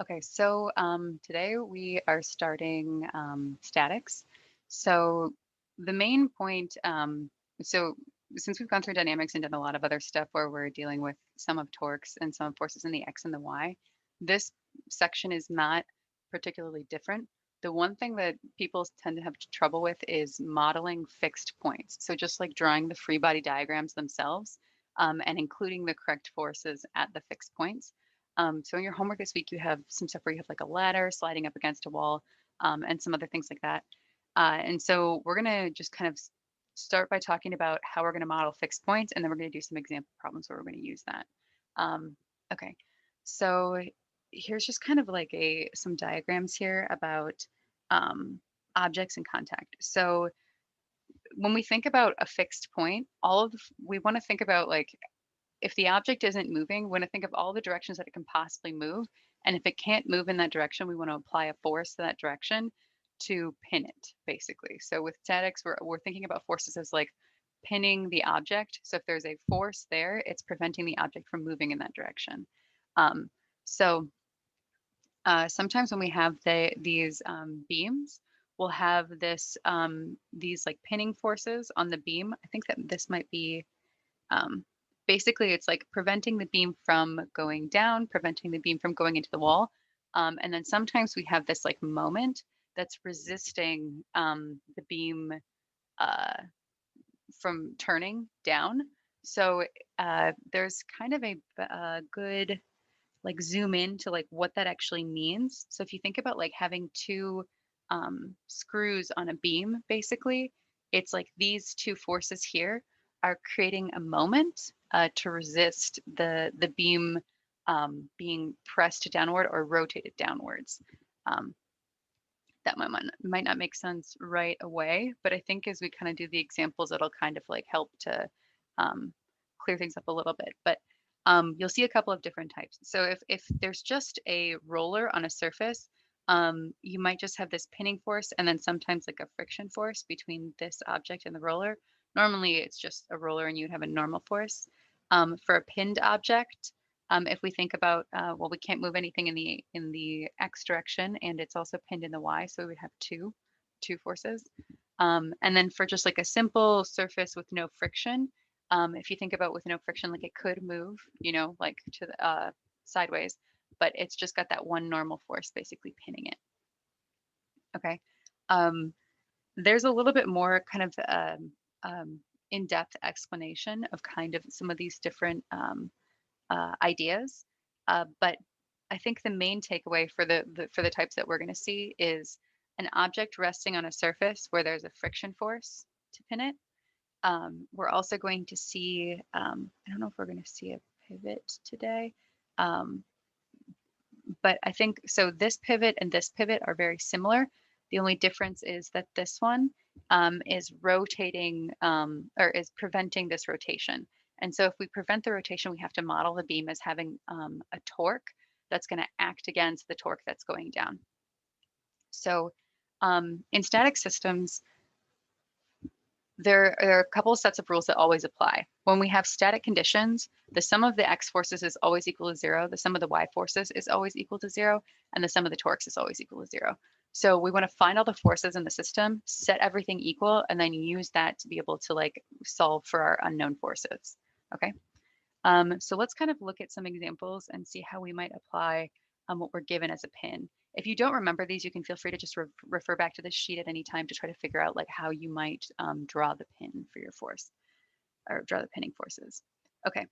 Okay, so today we are starting statics. So the main point, so since we've gone through dynamics and done a lot of other stuff where we're dealing with some of torques and some of forces in the X and the Y, this section is not particularly different. The one thing that people tend to have trouble with is modeling fixed points. So just like drawing the free body diagrams themselves and including the correct forces at the fixed points. So in your homework this week, you have some stuff where you have like a ladder sliding up against a wall and some other things like that. And so we're going to just kind of start by talking about how we're going to model fixed points, and then we're going to do some example problems where we're going to use that. Um, okay, so here's just kind of like some diagrams here about um, objects in contact. So when we think about a fixed point, we want to think about like if the object isn't moving, we want to think of all the directions that it can possibly move. And if it can't move in that direction, we want to apply a force to that direction to pin it, basically. So with statics, we're thinking about forces as like pinning the object. So if there's a force there, it's preventing the object from moving in that direction. Um, so sometimes when we have these beams, we'll have these like pinning forces on the beam. I think that this might be um, basically, it's like preventing the beam from going down, preventing the beam from going into the wall. And then sometimes we have this like moment that's resisting the beam uh, from turning down. So there's kind of a good like zoom in to like what that actually means. So if you think about like having two screws on a beam, basically, it's like these two forces here are creating a moment to resist the beam being pressed downward or rotated downwards. Um, that might not make sense right away, but I think as we kind of do the examples, it'll kind of like help to um, clear things up a little bit. But you'll see a couple of different types. So if there's just a roller on a surface, you might just have this pinning force and then sometimes like a friction force between this object and the roller. Normally it's just a roller and you'd have a normal force. For a pinned object, if we think about, well, we can't move anything in the x direction, and it's also pinned in the y, so we would have two forces. And then for just like a simple surface with no friction, if you think about with no friction, like it could move, like to the sideways, but it's just got that one normal force basically pinning it. Okay. Um, there's a little bit more kind of in-depth explanation of kind of some of these different ideas. But I think the main takeaway for the types that we're going to see is an object resting on a surface where there's a friction force to pin it. We're also going to see, I don't know if we're going to see a pivot today, um, but I think so. This pivot and this pivot are very similar. The only difference is that this one is rotating or is preventing this rotation. And so if we prevent the rotation, we have to model the beam as having a torque that's going to act against the torque that's going down. So in static systems, there are a couple of sets of rules that always apply. When we have static conditions, the sum of the x forces is always equal to 0, the sum of the y forces is always equal to 0, and the sum of the torques is always equal to 0. So we want to find all the forces in the system, set everything equal, and then use that to be able to like solve for our unknown forces. Okay. So let's kind of look at some examples and see how we might apply what we're given as a pin. If you don't remember these, you can feel free to just refer back to this sheet at any time to try to figure out like how you might draw the pin for your force or draw the pinning forces. Okay,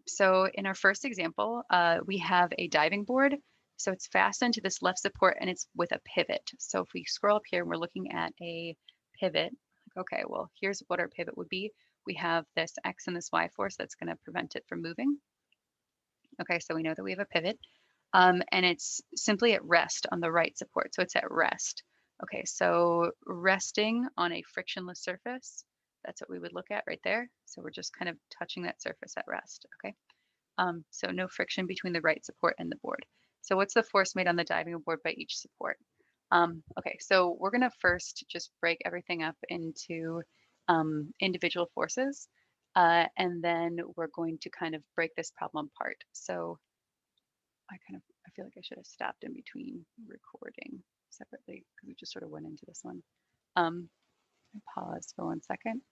so in our first example, we have a diving board. So it's fastened to this left support and it's with a pivot. So if we scroll up here and we're looking at a pivot, okay, well, here's what our pivot would be. We have this X and this Y force that's going to prevent it from moving. Okay, so we know that we have a pivot. And it's simply at rest on the right support. So it's at rest. Okay, so resting on a frictionless surface, that's what we would look at right there. So we're just kind of touching that surface at rest, okay? So no friction between the right support and the board. So what's the force made on the diving board by each support? Okay, so we're gonna first just break everything up into individual forces, and then we're going to kind of break this problem apart. So I feel like I should have stopped in between recording separately because we just sort of went into this one. I pause for 1 second.